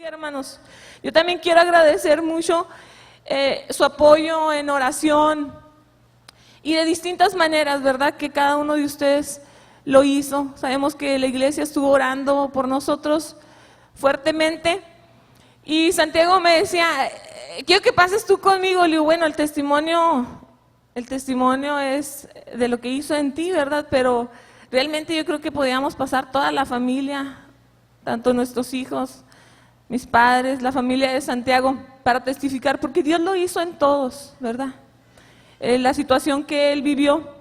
hermanos. Yo también quiero agradecer mucho su apoyo en oración y de distintas maneras, ¿verdad? Que cada uno de ustedes lo hizo. Sabemos que la iglesia estuvo orando por nosotros fuertemente. Y Santiago me decía, quiero que pases tú conmigo. Le digo, bueno, el testimonio es de lo que hizo en ti, ¿verdad? Pero realmente yo creo que podíamos pasar toda la familia, tanto nuestros hijos, mis padres, la familia de Santiago, para testificar, porque Dios lo hizo en todos, ¿verdad? La situación que él vivió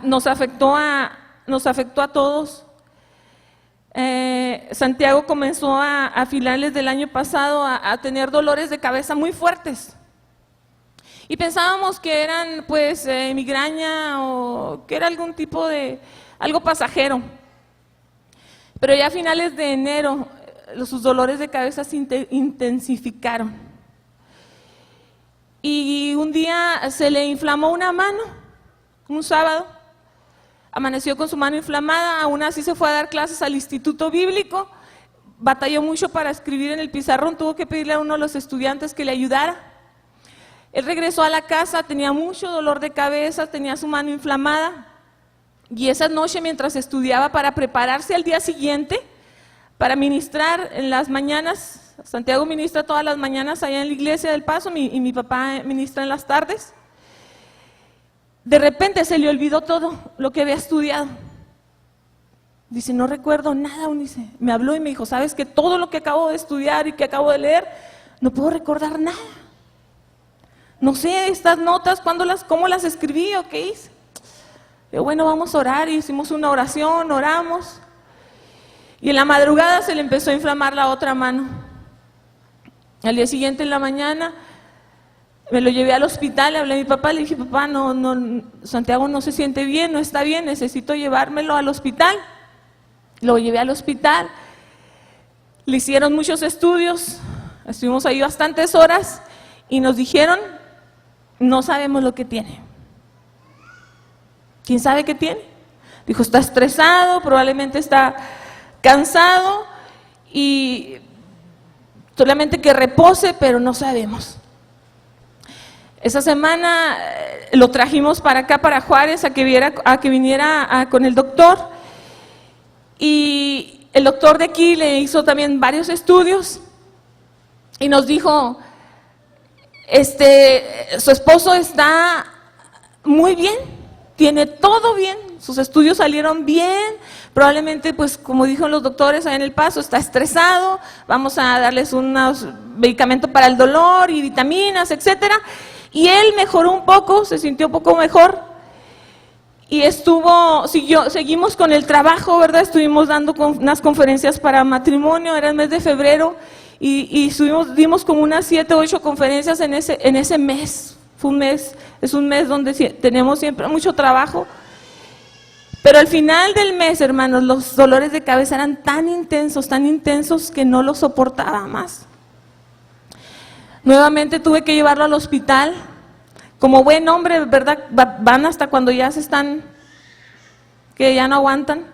nos afectó a todos. Santiago comenzó a finales del año pasado a tener dolores de cabeza muy fuertes. Y pensábamos que eran pues migraña o que era algún tipo de algo pasajero. Pero ya a finales de enero sus dolores de cabeza se intensificaron. Y un día se le inflamó una mano, un sábado. Amaneció con su mano inflamada, aún así se fue a dar clases al Instituto Bíblico, batalló mucho para escribir en el pizarrón, tuvo que pedirle a uno de los estudiantes que le ayudara. Él regresó a la casa, tenía mucho dolor de cabeza, tenía su mano inflamada, y esa noche mientras estudiaba para prepararse al día siguiente, para ministrar en las mañanas, Santiago ministra todas las mañanas allá en la iglesia del Paso, y mi papá ministra en las tardes. De repente se le olvidó todo lo que había estudiado. Dice, no recuerdo nada, Unice. Me habló y me dijo, ¿sabes que todo lo que acabo de estudiar y que acabo de leer, no puedo recordar nada? No sé, estas notas, cómo las escribí o qué hice. Yo, bueno, vamos a orar, y hicimos una oración, oramos. Y en la madrugada se le empezó a inflamar la otra mano. Al día siguiente en la mañana me lo llevé al hospital, le hablé a mi papá, le dije, papá, Santiago no se siente bien, no está bien, necesito llevármelo al hospital. Lo llevé al hospital, le hicieron muchos estudios, estuvimos ahí bastantes horas y nos dijeron, no sabemos lo que tiene. ¿Quién sabe qué tiene? Dijo, está estresado, probablemente está cansado y solamente que repose, pero no sabemos. Esa semana lo trajimos para acá, para Juárez, a que viniera con el doctor, y el doctor de aquí le hizo también varios estudios y nos dijo, su esposo está muy bien, tiene todo bien, sus estudios salieron bien, probablemente pues como dijo los doctores ahí en El Paso, está estresado, vamos a darles unos medicamentos para el dolor y vitaminas, etcétera. Y él mejoró un poco, se sintió un poco mejor y seguimos con el trabajo, ¿verdad? Estuvimos dando unas conferencias para matrimonio, era el mes de febrero y dimos como unas 7 o 8 conferencias en ese mes. Es un mes donde tenemos siempre mucho trabajo. Pero al final del mes, hermanos, los dolores de cabeza eran tan intensos que no los soportaba más. Nuevamente tuve que llevarlo al hospital. Como buen hombre, ¿verdad? Van hasta cuando ya que ya no aguantan.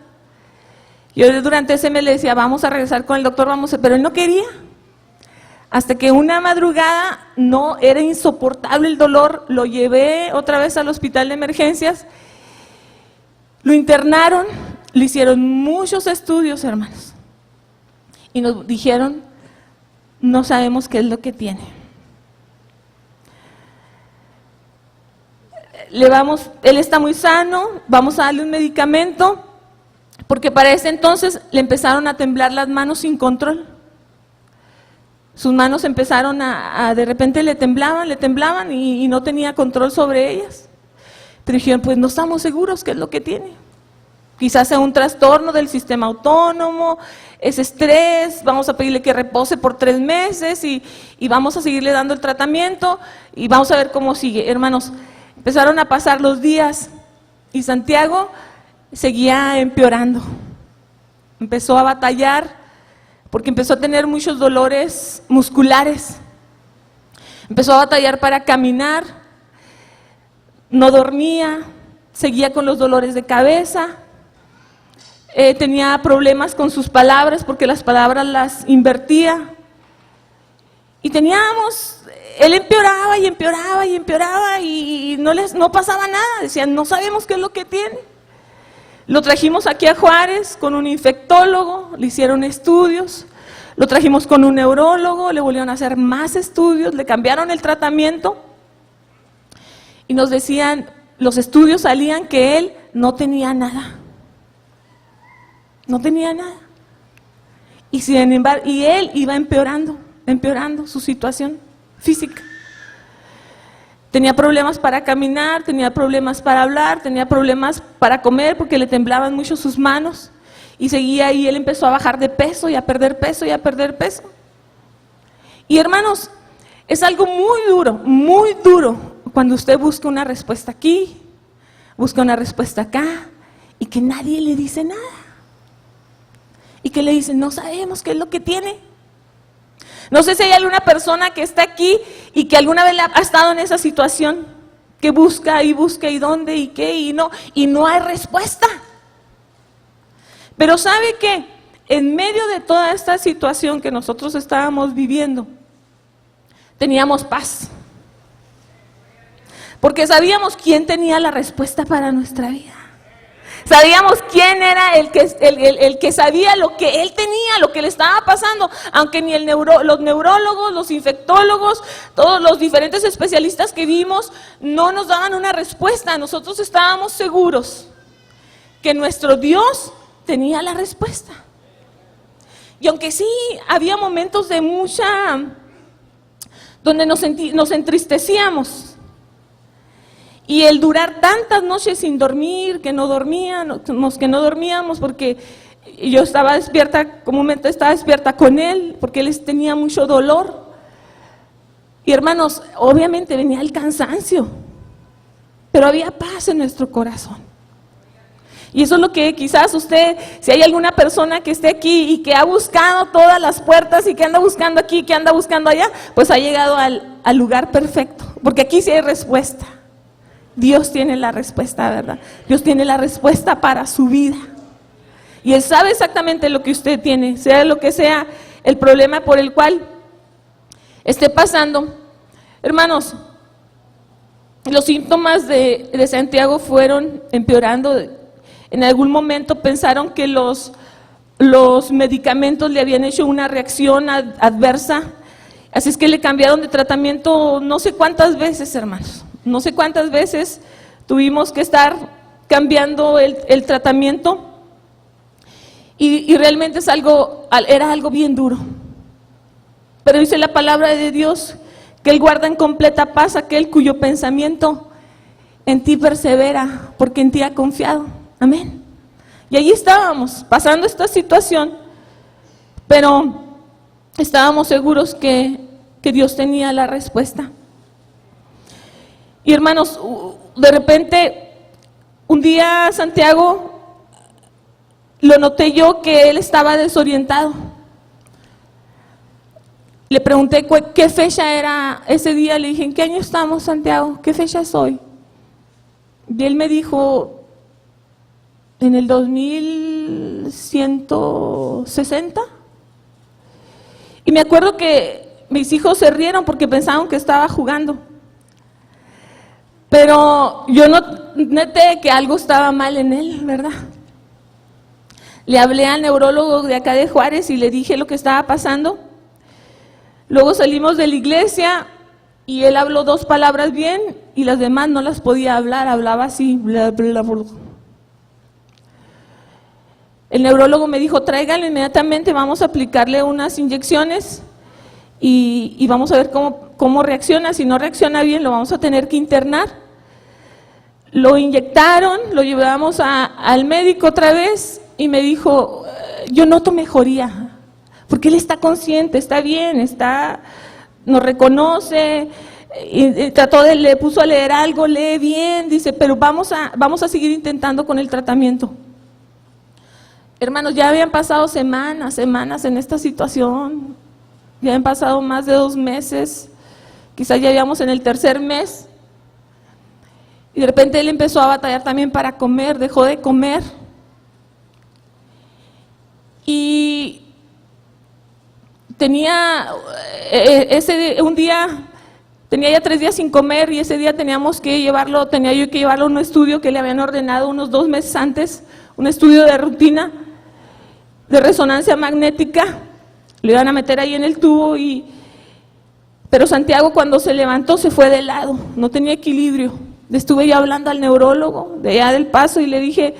Yo durante ese mes le decía, vamos a regresar con el doctor, pero él no quería. Hasta que una madrugada, era insoportable el dolor, lo llevé otra vez al hospital de emergencias, lo internaron, le hicieron muchos estudios, hermanos, y nos dijeron, no sabemos qué es lo que tiene. Él está muy sano, vamos a darle un medicamento, porque para ese entonces le empezaron a temblar las manos sin control. Sus manos empezaron de repente le temblaban y no tenía control sobre ellas. Pero dijeron, pues no estamos seguros qué es lo que tiene. Quizás sea un trastorno del sistema autónomo, es estrés, vamos a pedirle que repose por 3 meses y vamos a seguirle dando el tratamiento y vamos a ver cómo sigue. Hermanos, empezaron a pasar los días y Santiago seguía empeorando. Empezó a batallar porque empezó a tener muchos dolores musculares. Empezó a batallar para caminar, no dormía, seguía con los dolores de cabeza. tenía problemas con sus palabras porque las palabras las invertía. Y él empeoraba y empeoraba y empeoraba y no pasaba nada. Decían, no sabemos qué es lo que tiene. Lo trajimos aquí a Juárez con un infectólogo, le hicieron estudios. Lo trajimos con un neurólogo, le volvieron a hacer más estudios, le cambiaron el tratamiento. Y nos decían, los estudios salían que él no tenía nada. No tenía nada. Y sin embargo, él iba empeorando su situación física. Tenía problemas para caminar, tenía problemas para hablar, tenía problemas para comer porque le temblaban mucho sus manos. Y seguía ahí, él empezó a bajar de peso y a perder peso y a perder peso. Y hermanos, es algo muy duro cuando usted busca una respuesta aquí, busca una respuesta acá y que nadie le dice nada. Y que le dicen, no sabemos qué es lo que tiene. No sé si hay alguna persona que está aquí y que alguna vez ha estado en esa situación, que busca y dónde y qué y no hay respuesta. Pero ¿sabe qué? En medio de toda esta situación que nosotros estábamos viviendo, teníamos paz. Porque sabíamos quién tenía la respuesta para nuestra vida. Sabíamos quién era el que sabía lo que él tenía, lo que le estaba pasando, aunque ni los neurólogos, los infectólogos, todos los diferentes especialistas que vimos no nos daban una respuesta. Nosotros estábamos seguros que nuestro Dios tenía la respuesta. Y aunque sí había momentos de donde nos entristecíamos. Y el durar tantas noches sin dormir, que no dormíamos porque yo estaba despierta, comúnmente estaba despierta con él, porque él tenía mucho dolor. Y hermanos, obviamente venía el cansancio, pero había paz en nuestro corazón. Y eso es lo que quizás usted, si hay alguna persona que esté aquí y que ha buscado todas las puertas y que anda buscando aquí, que anda buscando allá, pues ha llegado al lugar perfecto, porque aquí sí hay respuesta. Dios tiene la respuesta, ¿verdad? Dios tiene la respuesta para su vida. Y Él sabe exactamente lo que usted tiene, sea lo que sea el problema por el cual esté pasando. Hermanos, los síntomas de Santiago fueron empeorando. En algún momento pensaron que los medicamentos le habían hecho una reacción adversa. Así es que le cambiaron de tratamiento no sé cuántas veces, hermanos. No sé cuántas veces tuvimos que estar cambiando el tratamiento y realmente era algo bien duro. Pero dice la palabra de Dios que Él guarda en completa paz aquel cuyo pensamiento en ti persevera, porque en ti ha confiado. Amén. Y allí estábamos, pasando esta situación, pero estábamos seguros que Dios tenía la respuesta. Y hermanos, de repente, un día Santiago, lo noté yo que él estaba desorientado. Le pregunté qué fecha era ese día, le dije, ¿en qué año estamos, Santiago? ¿Qué fecha es hoy? Y él me dijo, en el 2160. Y me acuerdo que mis hijos se rieron porque pensaban que estaba jugando. Pero yo noté que algo estaba mal en él, ¿verdad? Le hablé al neurólogo de acá de Juárez y le dije lo que estaba pasando. Luego salimos de la iglesia y él habló 2 palabras bien y las demás no las podía hablar, hablaba así, bla, bla, bla. El neurólogo me dijo, tráigalo inmediatamente, vamos a aplicarle unas inyecciones y vamos a ver cómo reacciona. Si no reacciona bien, lo vamos a tener que internar. Lo inyectaron, lo llevamos al médico otra vez y me dijo, yo noto mejoría, porque él está consciente, está bien, nos reconoce, y le puso a leer algo, lee bien, dice, pero vamos a seguir intentando con el tratamiento. Hermanos, ya habían pasado semanas en esta situación, ya habían pasado más de 2 meses, quizás ya íbamos en el 3er mes, y de repente él empezó a batallar también para comer, dejó de comer. Y tenía un día, tenía ya 3 días sin comer, y ese día tenía yo que llevarlo a un estudio que le habían ordenado unos 2 meses antes, un estudio de rutina de resonancia magnética. Lo iban a meter ahí en el tubo, pero Santiago, cuando se levantó, se fue de lado, no tenía equilibrio. Le estuve yo hablando al neurólogo de allá del Paso y le dije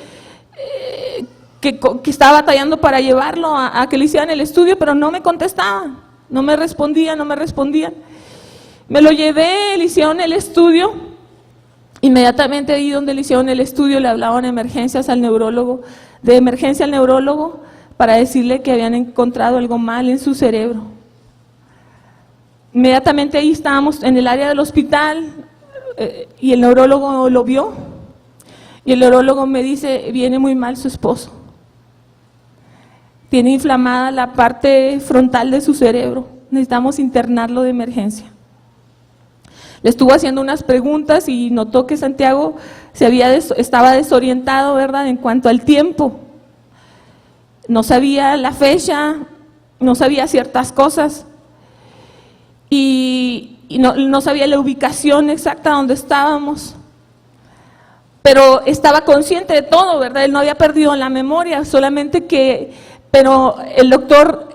que estaba batallando para llevarlo a que le hicieran el estudio, pero no me contestaban, no me respondían. Me lo llevé, le hicieron el estudio. Inmediatamente ahí donde le hicieron el estudio le hablaban de emergencia al neurólogo, para decirle que habían encontrado algo mal en su cerebro. Inmediatamente ahí estábamos en el área del hospital, y el neurólogo lo vio, y el neurólogo me dice: viene muy mal su esposo, tiene inflamada la parte frontal de su cerebro, necesitamos internarlo de emergencia. Le estuvo haciendo unas preguntas y notó que Santiago estaba desorientado, ¿verdad?, en cuanto al tiempo. No sabía la fecha, no sabía ciertas cosas, y no sabía la ubicación exacta donde estábamos, pero estaba consciente de todo, ¿verdad? Él no había perdido la memoria, pero el doctor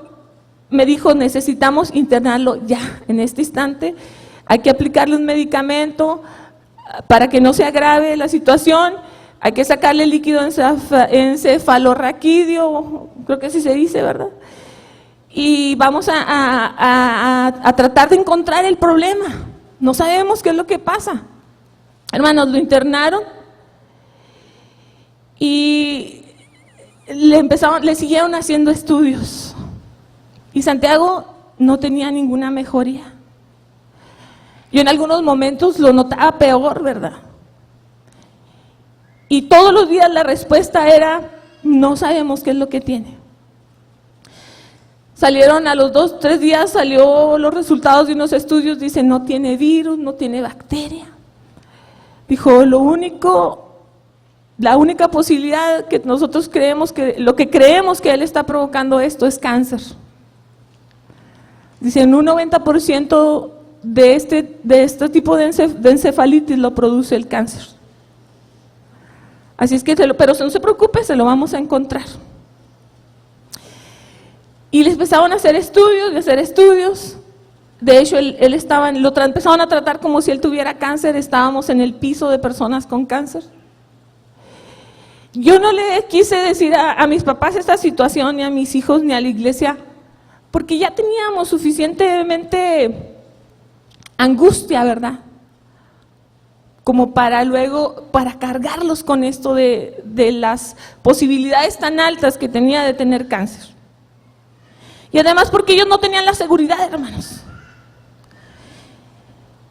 me dijo: necesitamos internarlo ya, en este instante, hay que aplicarle un medicamento para que no se agrave la situación, hay que sacarle líquido encefalorraquídeo, creo que así se dice, ¿verdad? Y vamos a tratar de encontrar el problema. No sabemos qué es lo que pasa. Hermanos, lo internaron y le siguieron haciendo estudios. Y Santiago no tenía ninguna mejoría. Yo en algunos momentos lo notaba peor, ¿verdad? Y todos los días la respuesta era: no sabemos qué es lo que tiene. Salieron a los 2, 3 días, salió los resultados de unos estudios, dice: no tiene virus, no tiene bacteria. Dijo: la única posibilidad que nosotros creemos que él está provocando esto es cáncer. Dice: en un 90% de este tipo de encefalitis lo produce el cáncer. Así es que, pero no se preocupe, se lo vamos a encontrar. Y le empezaron a hacer estudios. De hecho, empezaron a tratar como si él tuviera cáncer. Estábamos en el piso de personas con cáncer. Yo no le quise decir a mis papás esta situación, ni a mis hijos, ni a la iglesia, porque ya teníamos suficientemente angustia, ¿verdad?, como para cargarlos con esto de las posibilidades tan altas que tenía de tener cáncer. Y además porque ellos no tenían la seguridad, hermanos.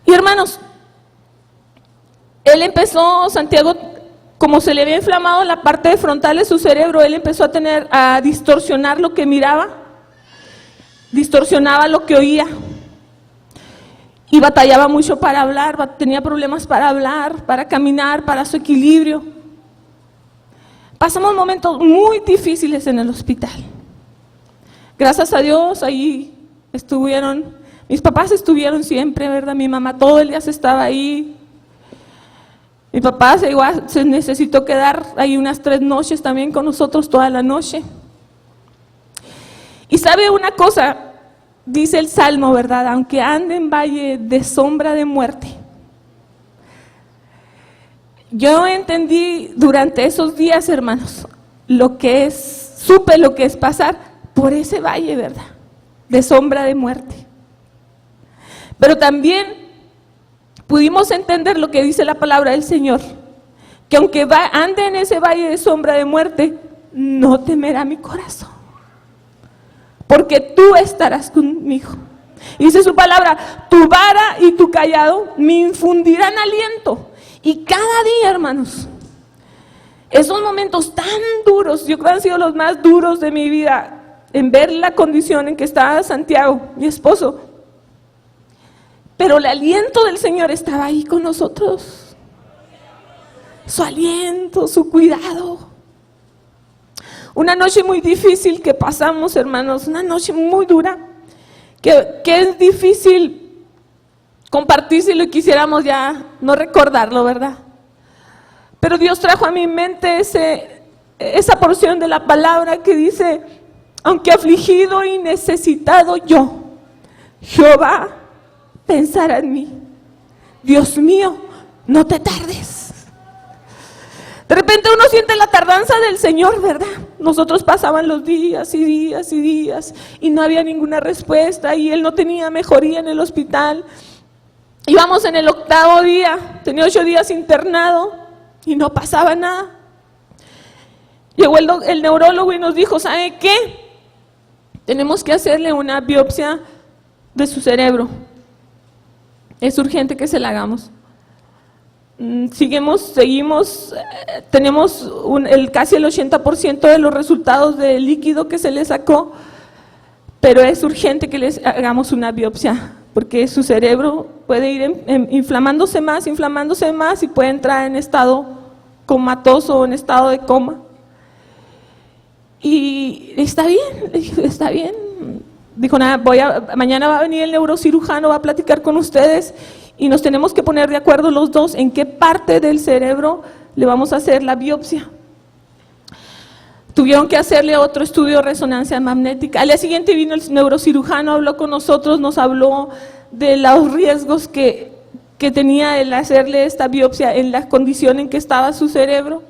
Y hermanos, Santiago, como se le había inflamado la parte frontal de su cerebro, él empezó a distorsionar lo que miraba, distorsionaba lo que oía, y batallaba mucho para hablar, tenía problemas para hablar, para caminar, para su equilibrio. Pasamos momentos muy difíciles en el hospital. Gracias a Dios, ahí mis papás estuvieron siempre, ¿verdad? Mi mamá todo el día estaba ahí. Mi papá se necesitó quedar ahí unas 3 noches también con nosotros, toda la noche. Y sabe una cosa, dice el Salmo, ¿verdad? Aunque ande en valle de sombra de muerte. Yo entendí durante esos días, hermanos, supe lo que es pasar por ese valle, ¿verdad?, de sombra de muerte. Pero también pudimos entender lo que dice la palabra del Señor, que aunque ande en ese valle de sombra de muerte, no temerá mi corazón, porque tú estarás conmigo. Y dice su palabra: tu vara y tu cayado me infundirán aliento. Y cada día, hermanos, esos momentos tan duros, yo creo que han sido los más duros de mi vida, en ver la condición en que estaba Santiago, mi esposo, pero el aliento del Señor estaba ahí con nosotros, su aliento, su cuidado. Una noche muy difícil que pasamos, hermanos, una noche muy dura, que es difícil compartir si lo quisiéramos ya no recordarlo, ¿verdad? Pero Dios trajo a mi mente esa porción de la palabra que dice: aunque afligido y necesitado yo, Jehová pensará en mí. Dios mío, no te tardes. De repente uno siente la tardanza del Señor, ¿verdad? Nosotros pasaban los días y días y días y no había ninguna respuesta y él no tenía mejoría en el hospital. Íbamos en el 8º día, tenía 8 días internado y no pasaba nada. Llegó el neurólogo y nos dijo: ¿sabe qué? Tenemos que hacerle una biopsia de su cerebro. Es urgente que se la hagamos. Seguimos, tenemos casi el 80% de los resultados del líquido que se le sacó, pero es urgente que les hagamos una biopsia, porque su cerebro puede ir inflamándose más y puede entrar en estado comatoso o en estado de coma. Y está bien, está bien. Dijo: nada, mañana va a venir el neurocirujano, va a platicar con ustedes y nos tenemos que poner de acuerdo los dos en qué parte del cerebro le vamos a hacer la biopsia. Tuvieron que hacerle otro estudio de resonancia magnética. Al día siguiente vino el neurocirujano, habló con nosotros, nos habló de los riesgos que tenía el hacerle esta biopsia en la condición en que estaba su cerebro.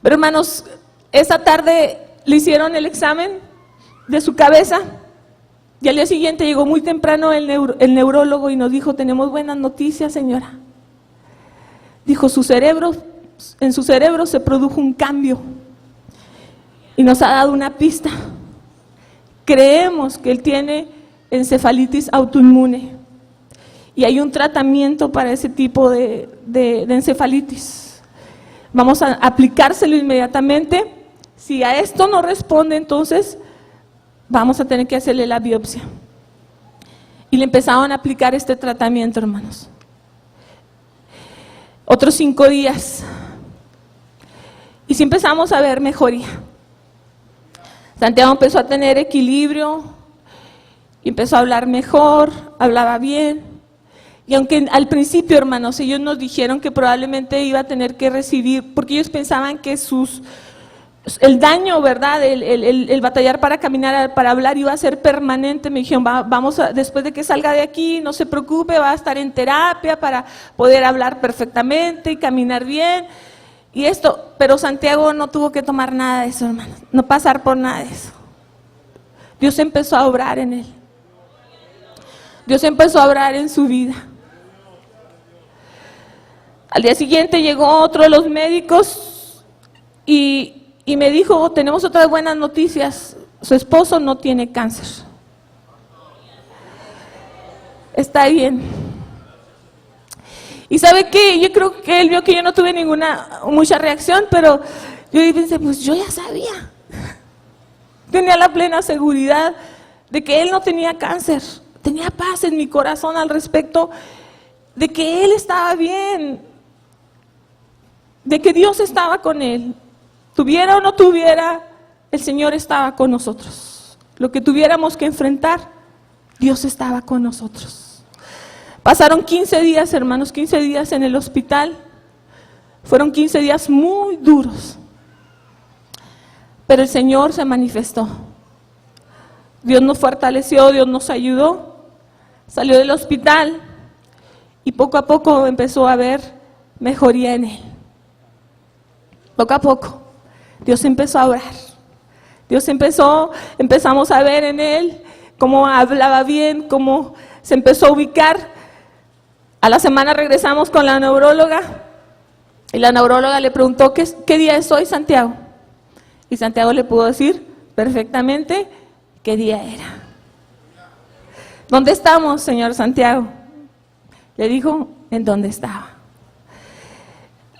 Pero hermanos, esa tarde le hicieron el examen de su cabeza y al día siguiente llegó muy temprano el neurólogo y nos dijo: tenemos buenas noticias, señora. Dijo: en su cerebro se produjo un cambio y nos ha dado una pista. Creemos que él tiene encefalitis autoinmune y hay un tratamiento para ese tipo de encefalitis. Vamos a aplicárselo inmediatamente. Si a esto no responde, entonces vamos a tener que hacerle la biopsia. Y le empezaron a aplicar este tratamiento, hermanos. Otros 5 días. Y sí empezamos a ver mejoría. Santiago empezó a tener equilibrio y empezó a hablar mejor, hablaba bien. Y aunque al principio, hermanos, ellos nos dijeron que probablemente iba a tener que recibir, porque ellos pensaban que el daño, ¿verdad? El batallar para caminar, para hablar iba a ser permanente. Me dijeron: después de que salga de aquí, no se preocupe, va a estar en terapia para poder hablar perfectamente y caminar bien. Pero Santiago no tuvo que tomar nada de eso, hermanos, no pasar por nada de eso. Dios empezó a obrar en él. Dios empezó a obrar en su vida. Al día siguiente llegó otro de los médicos y me dijo: tenemos otras buenas noticias, su esposo no tiene cáncer. Está bien. Y ¿sabe qué? Yo creo que él vio que yo no tuve mucha reacción, pero yo pensé: pues yo ya sabía. Tenía la plena seguridad de que él no tenía cáncer. Tenía paz en mi corazón al respecto de que él estaba bien, de que Dios estaba con él. Tuviera o no tuviera, el Señor estaba con nosotros. Lo que tuviéramos que enfrentar, Dios estaba con nosotros. Pasaron 15 días, hermanos, 15 días en el hospital. Fueron 15 días muy duros. Pero el Señor se manifestó. Dios nos fortaleció, Dios nos ayudó. Salió del hospital y poco a poco empezó a haber mejoría en él. Poco a poco. Dios empezó a orar. Empezamos a ver en él cómo hablaba bien, cómo se empezó a ubicar. A la semana regresamos con la neuróloga y la neuróloga le preguntó: ¿qué día es hoy, Santiago? Y Santiago le pudo decir perfectamente qué día era. ¿Dónde estamos, señor Santiago? Le dijo en dónde estaba.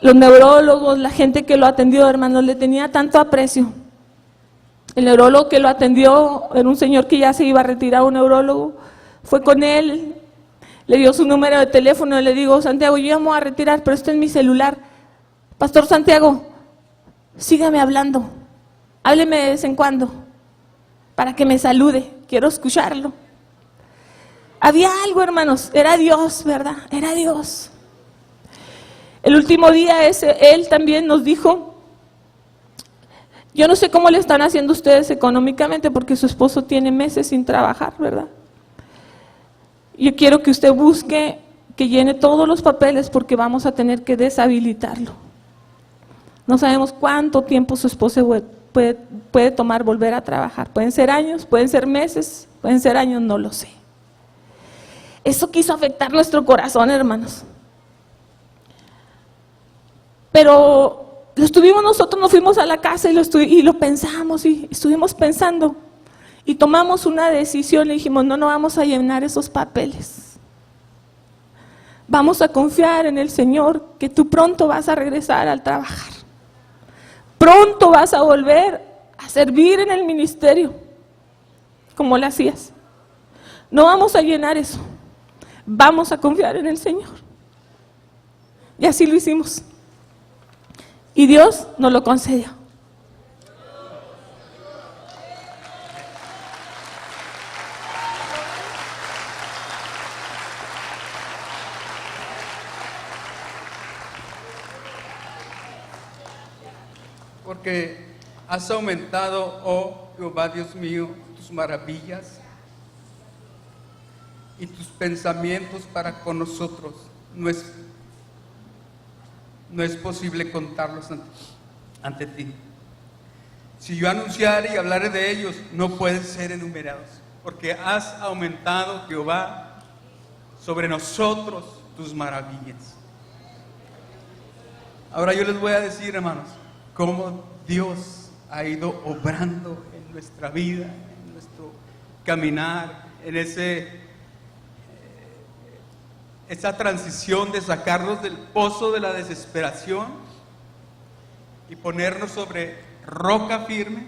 Los neurólogos, la gente que lo atendió, hermanos, le tenía tanto aprecio. El neurólogo que lo atendió era un señor que ya se iba a retirar, un neurólogo. Fue con él, le dio su número de teléfono y le digo: Santiago, yo ya me voy a retirar, pero esto es mi celular. Pastor Santiago, sígame hablando, hábleme de vez en cuando, para que me salude, quiero escucharlo. Había algo, hermanos, era Dios, ¿verdad? Era Dios. El último día él también nos dijo, yo no sé cómo le están haciendo ustedes económicamente porque su esposo tiene meses sin trabajar, ¿verdad? Yo quiero que usted busque, que llene todos los papeles porque vamos a tener que deshabilitarlo. No sabemos cuánto tiempo su esposo puede tomar volver a trabajar. Pueden ser años, pueden ser meses, pueden ser años, no lo sé. Eso quiso afectar nuestro corazón, hermanos. Pero nosotros nos fuimos a la casa y lo pensamos y estuvimos pensando y tomamos una decisión. Le dijimos, no vamos a llenar esos papeles. Vamos a confiar en el Señor, que tú pronto vas a regresar al trabajar. Pronto vas a volver a servir en el ministerio, como lo hacías. No vamos a llenar eso. Vamos a confiar en el Señor. Y así lo hicimos. Y Dios nos lo concedió. Porque has aumentado, oh Jehová Dios mío, tus maravillas y tus pensamientos para con nosotros. No es posible contarlos ante ti. Si yo anunciare y hablaré de ellos, no pueden ser enumerados, porque has aumentado, Jehová, sobre nosotros tus maravillas. Ahora yo les voy a decir, hermanos, cómo Dios ha ido obrando en nuestra vida, en nuestro caminar, en esa transición de sacarnos del pozo de la desesperación y ponernos sobre roca firme.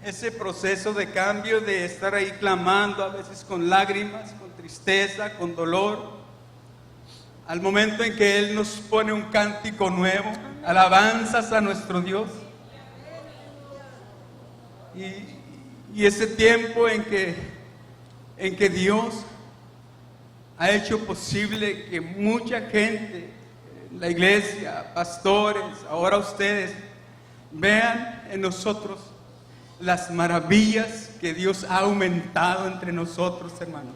Ese proceso de cambio, de estar ahí clamando, a veces con lágrimas, con tristeza, con dolor, al momento en que Él nos pone un cántico nuevo, alabanzas a nuestro Dios. Y ese tiempo en que Dios ha hecho posible que mucha gente, la iglesia, pastores, ahora ustedes, vean en nosotros las maravillas que Dios ha aumentado entre nosotros, hermanos.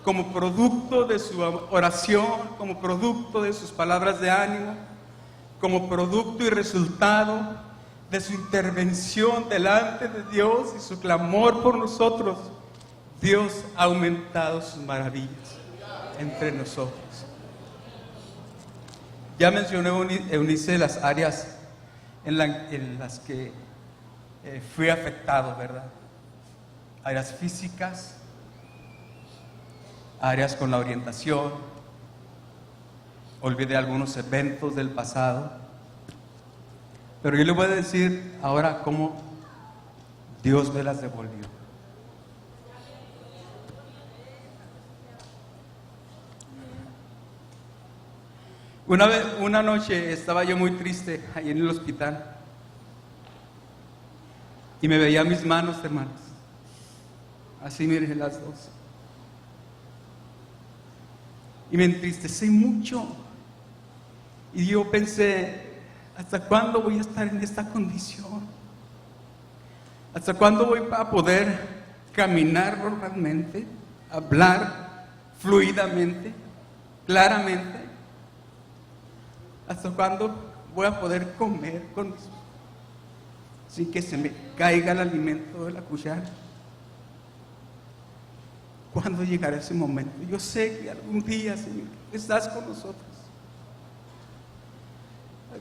Como producto de su oración, como producto de sus palabras de ánimo, como producto y resultado de su intervención delante de Dios y su clamor por nosotros, Dios ha aumentado sus maravillas entre nosotros. Ya mencioné, Eunice, las áreas en las que fui afectado, ¿verdad? Áreas físicas, áreas con la orientación, olvidé algunos eventos del pasado, pero yo le voy a decir ahora cómo Dios me las devolvió. Una noche estaba yo muy triste ahí en el hospital y me veía mis manos, hermanos, así, miren, las dos, y me entristecí mucho. Y yo pensé, ¿hasta cuándo voy a estar en esta condición? ¿Hasta cuándo voy a poder caminar normalmente, hablar fluidamente, claramente? ¿Hasta cuándo voy a poder comer sin que se me caiga el alimento de la cuchara? ¿Cuándo llegará ese momento? Yo sé que algún día, Señor, estás con nosotros.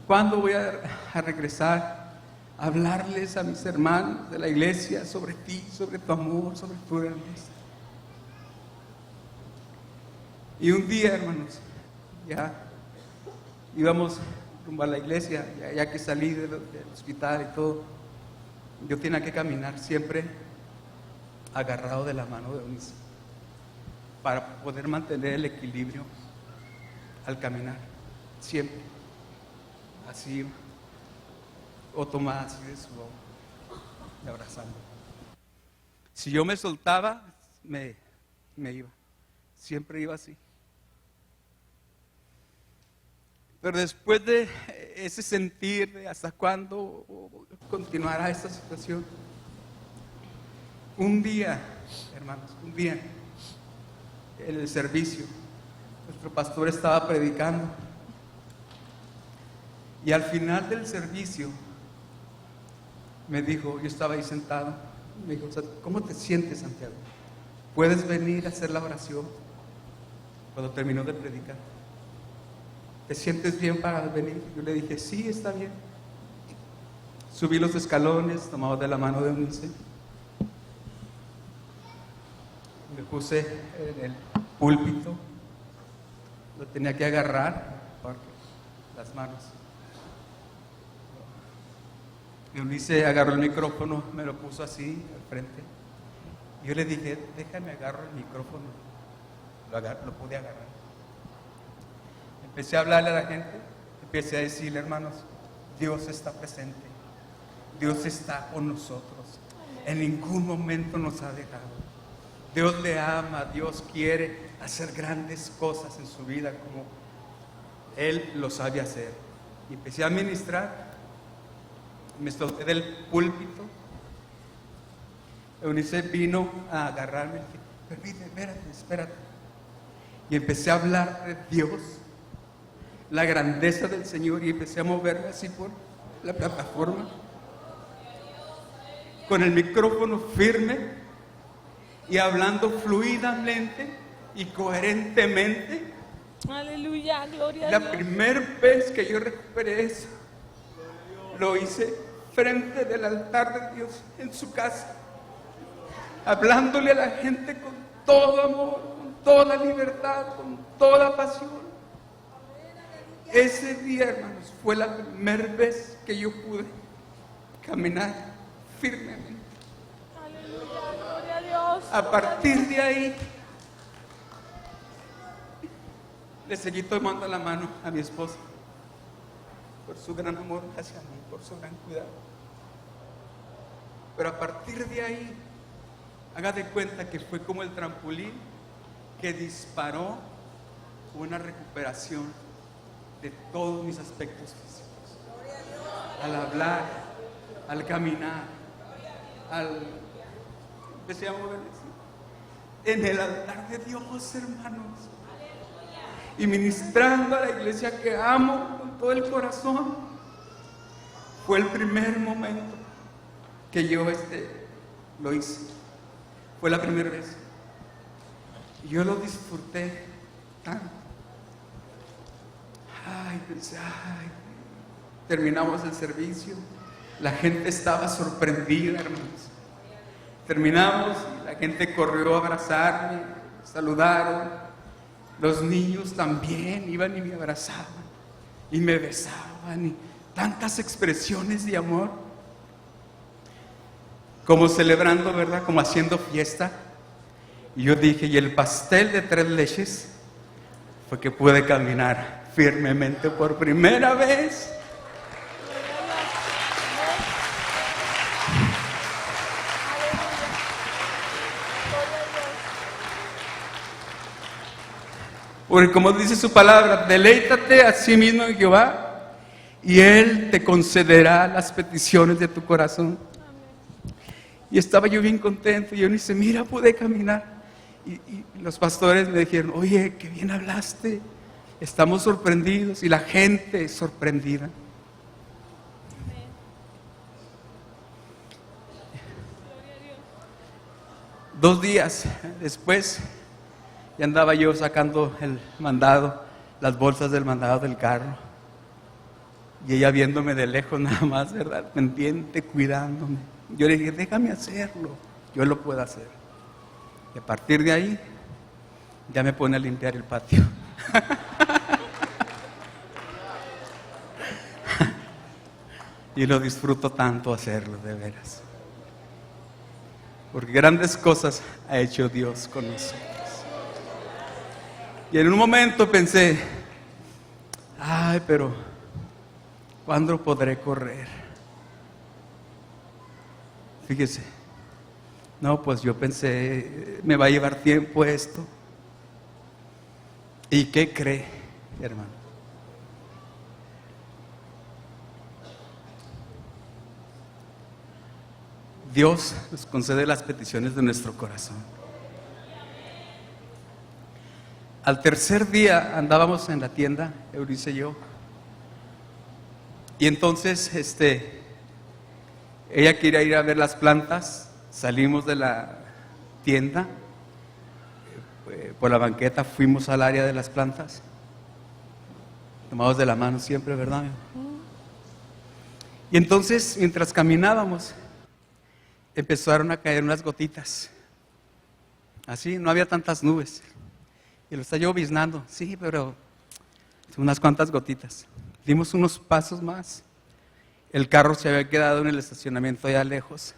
¿Cuándo voy a regresar a hablarles a mis hermanos de la iglesia sobre ti, sobre tu amor, sobre tu grandeza? Y un día, hermanos, ya íbamos rumbo a la iglesia, ya que salí del hospital y todo, yo tenía que caminar siempre agarrado de la mano de Eunice para poder mantener el equilibrio al caminar, siempre así, o tomada así de su hombro, y abrazando. Si yo me soltaba, me iba. Siempre iba así. Pero después de ese sentir de hasta cuándo continuará esta situación, un día, hermanos, un día en el servicio, nuestro pastor estaba predicando y al final del servicio me dijo, yo estaba ahí sentado, me dijo, ¿cómo te sientes, Santiago? ¿Puedes venir a hacer la oración? Cuando terminó de predicar, ¿te sientes bien para venir? Yo le dije, sí, está bien. Subí los escalones, tomado de la mano de Eunice. Me puse en el púlpito, lo tenía que agarrar, porque las manos. Eunice agarró el micrófono, me lo puso así al frente. Yo le dije, déjame agarrar el micrófono. Lo pude agarrar. Empecé a hablarle a la gente, empecé a decirle, hermanos, Dios está presente, Dios está con nosotros, en ningún momento nos ha dejado. Dios le ama, Dios quiere hacer grandes cosas en su vida como Él lo sabe hacer. Y empecé a ministrar, me solté del púlpito. Eunice vino a agarrarme, espérate. Y empecé a hablar de Dios, la grandeza del Señor, y empecé a moverme así por la plataforma, con el micrófono firme y hablando fluidamente y coherentemente. Aleluya, gloria a La Dios. primera vez que yo recuperé eso, lo hice frente del altar de Dios en su casa, hablándole a la gente con todo amor, con toda libertad, con toda pasión. Ese día, hermanos, fue la primera vez que yo pude caminar firmemente. Aleluya, gloria a Dios. A partir de ahí, le seguí tomando la mano a mi esposa por su gran amor hacia mí, por su gran cuidado. Pero a partir de ahí, haga de cuenta que fue como el trampolín que disparó una recuperación de todos mis aspectos físicos. Al hablar, al caminar, empecé a moverme así, en el altar de Dios, hermanos, y ministrando a la iglesia que amo con todo el corazón. Fue el primer momento que yo lo hice. Fue la primera vez. Y yo lo disfruté tanto. Pensé, terminamos el servicio. La gente estaba sorprendida, hermanos. Terminamos y la gente corrió a abrazarme, saludaron. Los niños también iban y me abrazaban y me besaban, y tantas expresiones de amor, como celebrando, ¿verdad? Como haciendo fiesta. Y yo dije, y el pastel de 3 leches fue que pude caminar firmemente por primera vez. Porque como dice su palabra, deleítate a sí mismo en Jehová y Él te concederá las peticiones de tu corazón. Y estaba yo bien contento, y yo dice, mira, pude caminar. Y los pastores me dijeron, oye, qué bien hablaste, estamos sorprendidos, y la gente es sorprendida. 2 días después, ya andaba yo sacando el mandado, las bolsas del mandado del carro, y ella viéndome de lejos nada más, ¿verdad? Pendiente, cuidándome. Yo le dije, déjame hacerlo, yo lo puedo hacer. Y a partir de ahí, ya me pone a limpiar el patio. Y lo disfruto tanto hacerlo, de veras. Porque grandes cosas ha hecho Dios con nosotros. Y en un momento pensé, pero ¿cuándo podré correr? Fíjese, no, pues yo pensé, me va a llevar tiempo esto. ¿Y qué cree, hermano? Dios nos concede las peticiones de nuestro corazón. Al tercer día andábamos en la tienda, Eunice y yo, y entonces ella quería ir a ver las plantas. Salimos de la tienda, por la banqueta fuimos al área de las plantas, tomados de la mano siempre, ¿verdad, amigo? Y entonces, mientras caminábamos, empezaron a caer unas gotitas. Así, no había tantas nubes. Y lo está lloviznando, sí, pero unas cuantas gotitas. Dimos unos pasos más. El carro se había quedado en el estacionamiento allá lejos.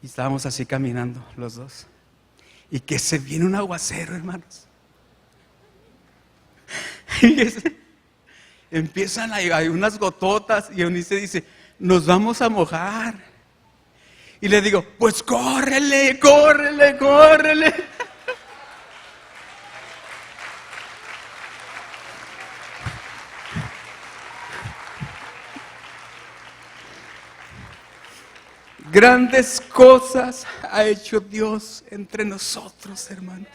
Y estábamos así caminando los dos. Y que se viene un aguacero, hermanos. Y empiezan hay unas gototas. Y Eunice dice, nos vamos a mojar. Y le digo, pues córrele, córrele, córrele. Grandes cosas ha hecho Dios entre nosotros, hermanos.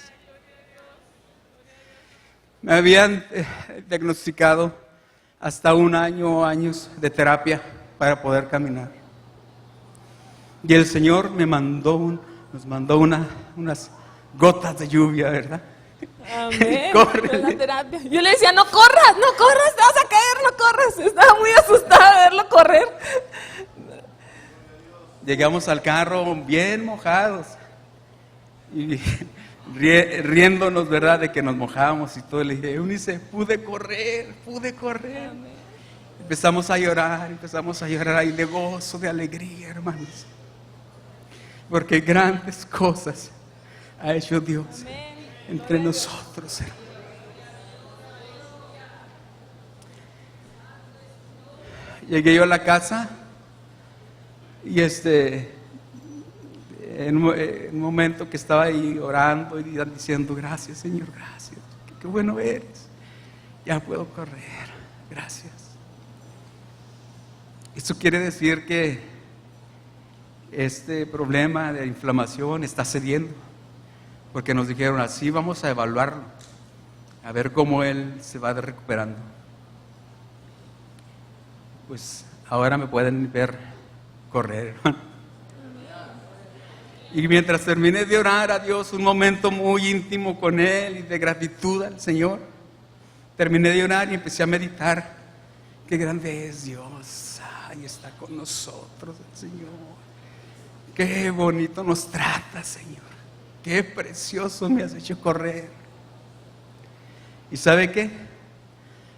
Me habían diagnosticado hasta 1 año o años de terapia para poder caminar. Y el Señor nos mandó unas gotas de lluvia, ¿verdad? Amén. La terapia. Yo le decía, no corras, te vas a caer, no corras. Estaba muy asustada de verlo correr. Llegamos al carro bien mojados y riéndonos, ¿verdad?, de que nos mojábamos y todo. Le dije, Eunice, pude correr. Amén. Empezamos a llorar ahí de gozo, de alegría, hermanos. Porque grandes cosas ha hecho Dios entre nosotros, hermanos. Llegué yo a la casa y en un momento que estaba ahí orando y diciendo, gracias, Señor, gracias, qué bueno eres, ya puedo correr, gracias. Esto quiere decir que este problema de inflamación está cediendo, porque nos dijeron, así vamos a evaluarlo, a ver cómo él se va recuperando. Pues ahora me pueden ver correr, hermano. Y mientras terminé de orar a Dios, un momento muy íntimo con Él y de gratitud al Señor, terminé de orar y empecé a meditar. Qué grande es Dios, ahí está con nosotros el Señor. Qué bonito nos trata, Señor. Qué precioso me has hecho correr. ¿Y sabe qué?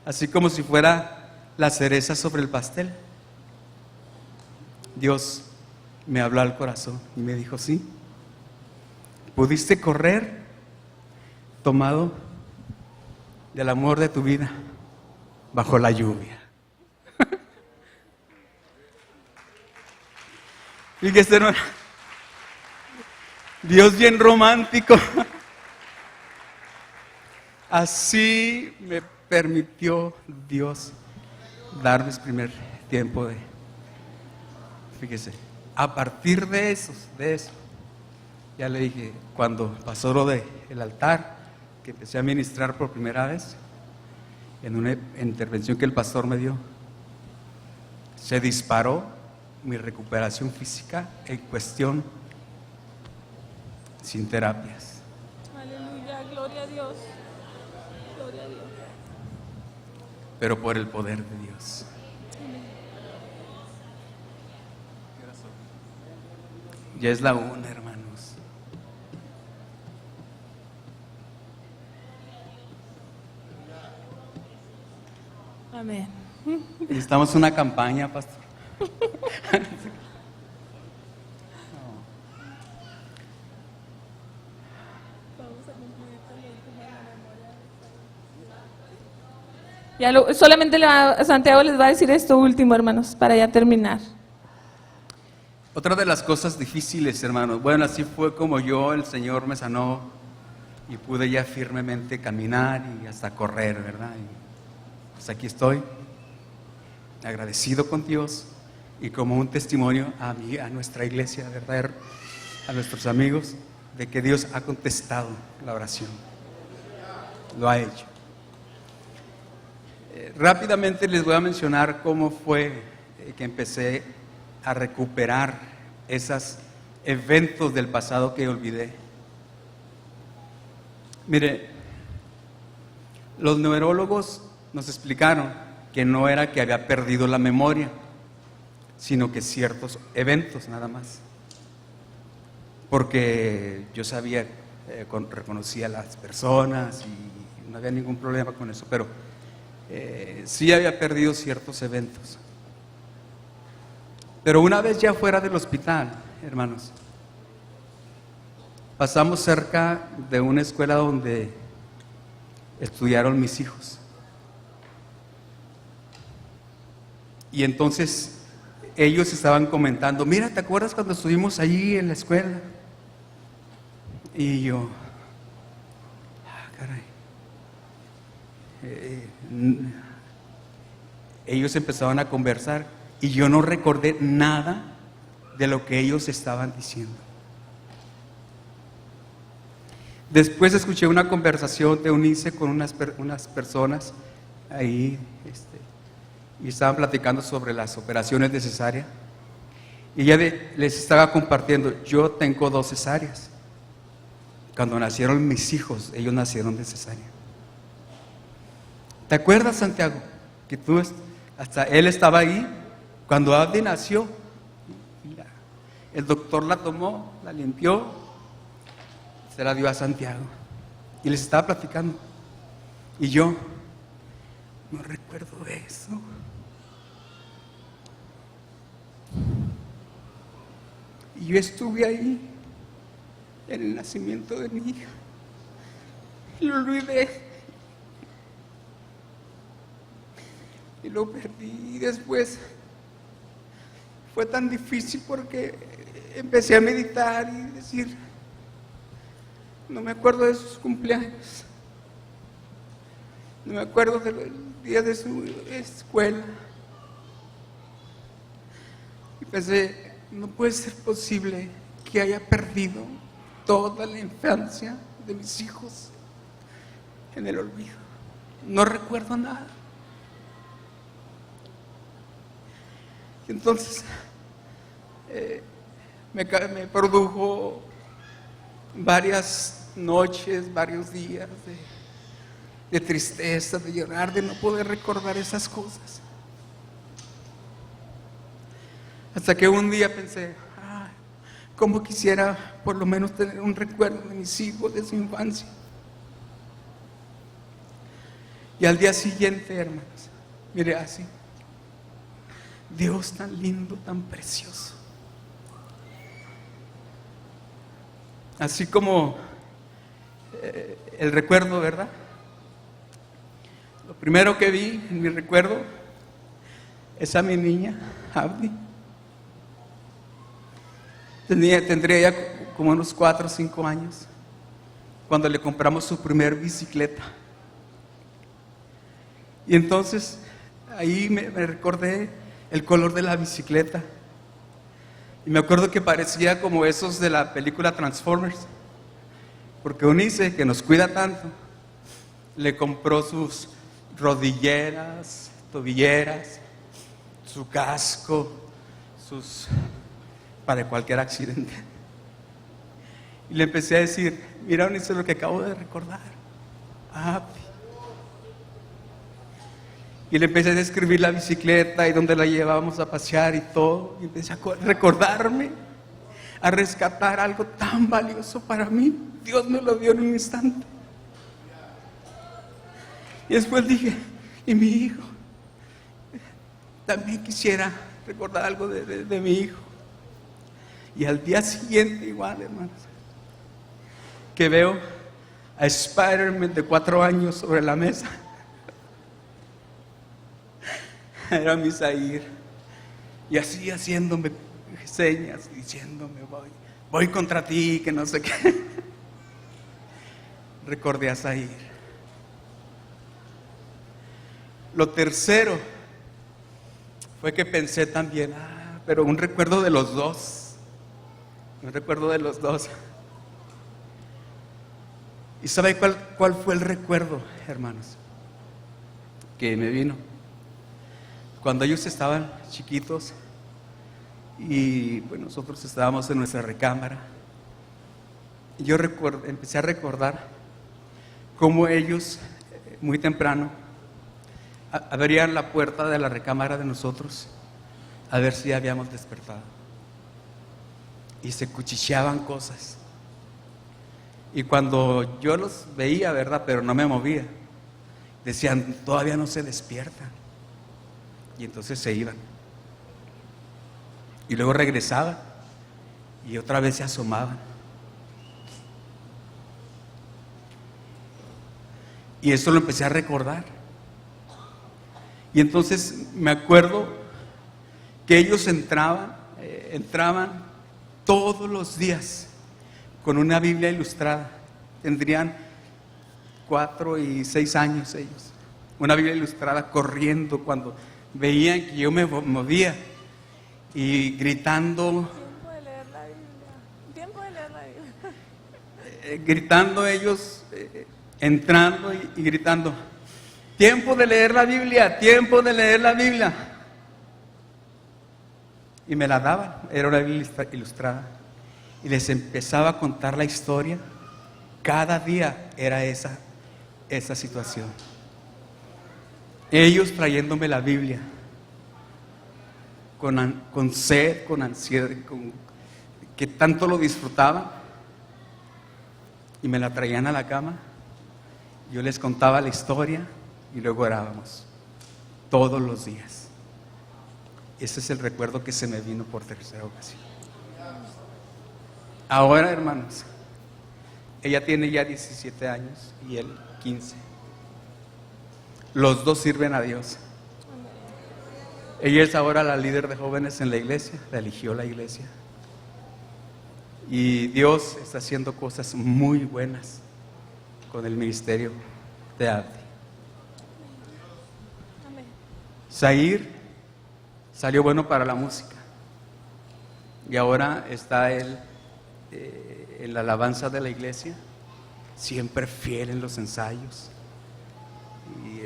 Así como si fuera la cereza sobre el pastel, Dios me habló al corazón y me dijo, sí, pudiste correr tomado del amor de tu vida bajo la lluvia. Fíjese, hermano, Dios bien romántico. Así me permitió Dios darme el primer tiempo de... Fíjese, a partir de eso, ya le dije, cuando pasó lo del altar, que empecé a ministrar por primera vez, en una intervención que el pastor me dio, se disparó mi recuperación física en cuestión sin terapias. Aleluya, gloria a Dios. Gloria a Dios. Pero por el poder de Dios. Ya es la 1, hermanos. Amén. Necesitamos una campaña, pastor. Solamente Santiago les va a decir esto último, hermanos, para ya terminar. Otra de las cosas difíciles, hermanos, bueno, así fue como el Señor me sanó y pude ya firmemente caminar y hasta correr, ¿verdad? Y pues aquí estoy, agradecido con Dios y como un testimonio a nuestra iglesia, ¿verdad? A nuestros amigos, de que Dios ha contestado la oración, lo ha hecho. Rápidamente les voy a mencionar cómo fue que empecé a recuperar esos eventos del pasado que olvidé. Mire, los neurólogos nos explicaron que no era que había perdido la memoria, sino que ciertos eventos nada más. Porque yo sabía, reconocía a las personas y no había ningún problema con eso, pero sí había perdido ciertos eventos. Pero una vez ya fuera del hospital, hermanos, pasamos cerca de una escuela donde estudiaron mis hijos. Y entonces ellos estaban comentando, mira, ¿te acuerdas cuando estuvimos allí en la escuela? Y yo, caray. Ellos empezaban a conversar y yo no recordé nada de lo que ellos estaban diciendo. Después escuché una conversación de Eunice con unas personas ahí, y estaban platicando sobre las operaciones de cesárea. Y ella les estaba compartiendo, yo tengo 2 cesáreas. Cuando nacieron mis hijos, ellos nacieron de cesárea. ¿Te acuerdas, Santiago? Que hasta él estaba ahí cuando Abdi nació. El doctor la tomó, la limpió, se la dio a Santiago. Y les estaba platicando. Y yo no recuerdo eso. Y yo estuve ahí en el nacimiento de mi hija. Y lo olvidé. Y lo perdí. Y después fue tan difícil porque empecé a meditar y decir, no me acuerdo de sus cumpleaños. No me acuerdo del día de su escuela. Y pensé, no puede ser posible que haya perdido toda la infancia de mis hijos en el olvido. No recuerdo nada. Y entonces me produjo varias noches, varios días de tristeza, de llorar, de no poder recordar esas cosas. Hasta que un día pensé, cómo quisiera por lo menos tener un recuerdo de mis hijos, de su infancia. Y al día siguiente, hermanos, mire así, Dios tan lindo, tan precioso. Así como el recuerdo, ¿verdad? Lo primero que vi en mi recuerdo es a mi niña, Abdi. Tendría ya como unos 4 o 5 años, cuando le compramos su primer bicicleta. Y entonces ahí me recordé el color de la bicicleta. Y me acuerdo que parecía como esos de la película Transformers, porque Eunice, que nos cuida tanto, le compró sus rodilleras, tobilleras, su casco, para cualquier accidente. Y le empecé a decir, mira, Eunice, lo que acabo de recordar. Y le empecé a describir la bicicleta y dónde la llevábamos a pasear y todo. Y empecé a recordarme, a rescatar algo tan valioso para mí. Dios me lo dio en un instante. Y después dije, y mi hijo, también quisiera recordar algo de mi hijo. Y al día siguiente igual, hermanos, que veo a Spider-Man de 4 años sobre la mesa. Era mi Zair. Y así haciéndome señas, diciéndome, voy contra ti, que no sé qué. Recordé a Zair. Lo tercero fue que pensé también, pero un recuerdo de los dos. Un recuerdo de los dos. ¿Y sabe cuál fue el recuerdo, hermanos? Que me vino. Cuando ellos estaban chiquitos y pues nosotros estábamos en nuestra recámara, yo empecé a recordar cómo ellos muy temprano abrían la puerta de la recámara de nosotros a ver si habíamos despertado, y se cuchicheaban cosas, y cuando yo los veía, ¿verdad?, pero no me movía, decían, todavía no se despiertan, y entonces se iban, y luego regresaban y otra vez se asomaban. Y eso lo empecé a recordar. Y entonces me acuerdo que ellos entraban todos los días con una Biblia ilustrada. Tendrían 4 y 6 años ellos. Una Biblia ilustrada, corriendo cuando veían que yo me movía y gritando. Tiempo de leer la Biblia. Tiempo de leer la Biblia. Gritando ellos, entrando y gritando, tiempo de leer la Biblia, tiempo de leer la Biblia. Y me la daban, era una Biblia ilustrada, y les empezaba a contar la historia. Cada día era esa situación. Ellos trayéndome la Biblia con sed, con ansiedad, que tanto lo disfrutaban, y me la traían a la cama. Yo les contaba la historia y luego orábamos todos los días. Ese es el recuerdo que se me vino por tercera ocasión. Ahora, hermanos, ella tiene ya 17 años y él 15. Los dos sirven a Dios. Ella es ahora la líder de jóvenes en la iglesia, la eligió la iglesia. Y Dios está haciendo cosas muy buenas con el ministerio de Abdi. Zair salió bueno para la música y ahora está él en la alabanza de la iglesia, siempre fiel en los ensayos y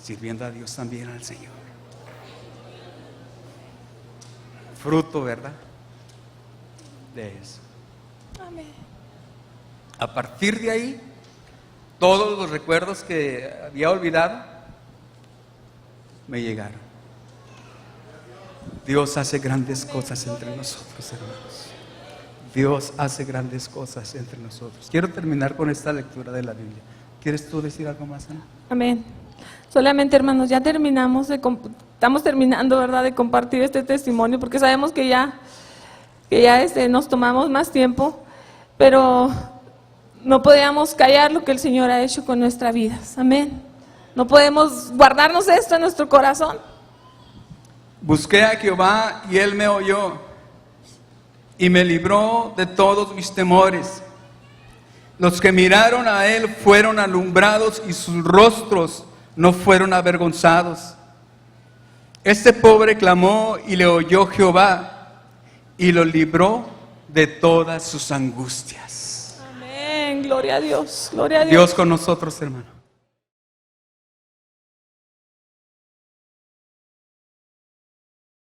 sirviendo a Dios también, al Señor. Fruto, ¿verdad?, de eso. Amén. A partir de ahí, todos los recuerdos que había olvidado me llegaron. Dios hace grandes cosas entre nosotros, hermanos. Dios hace grandes cosas entre nosotros. Quiero terminar con esta lectura de la Biblia. ¿Quieres tú decir algo más, Ana? Amén. Solamente, hermanos, ya estamos terminando, ¿verdad?, de compartir este testimonio, porque sabemos que ya nos tomamos más tiempo, pero no podíamos callar lo que el Señor ha hecho con nuestras vidas. Amén. No podemos guardarnos esto en nuestro corazón. Busqué a Jehová y Él me oyó y me libró de todos mis temores. Los que miraron a Él fueron alumbrados y sus rostros no fueron avergonzados. Este pobre clamó y le oyó Jehová y lo libró de todas sus angustias. Amén. Gloria a Dios. Gloria a Dios. Dios con nosotros, hermano.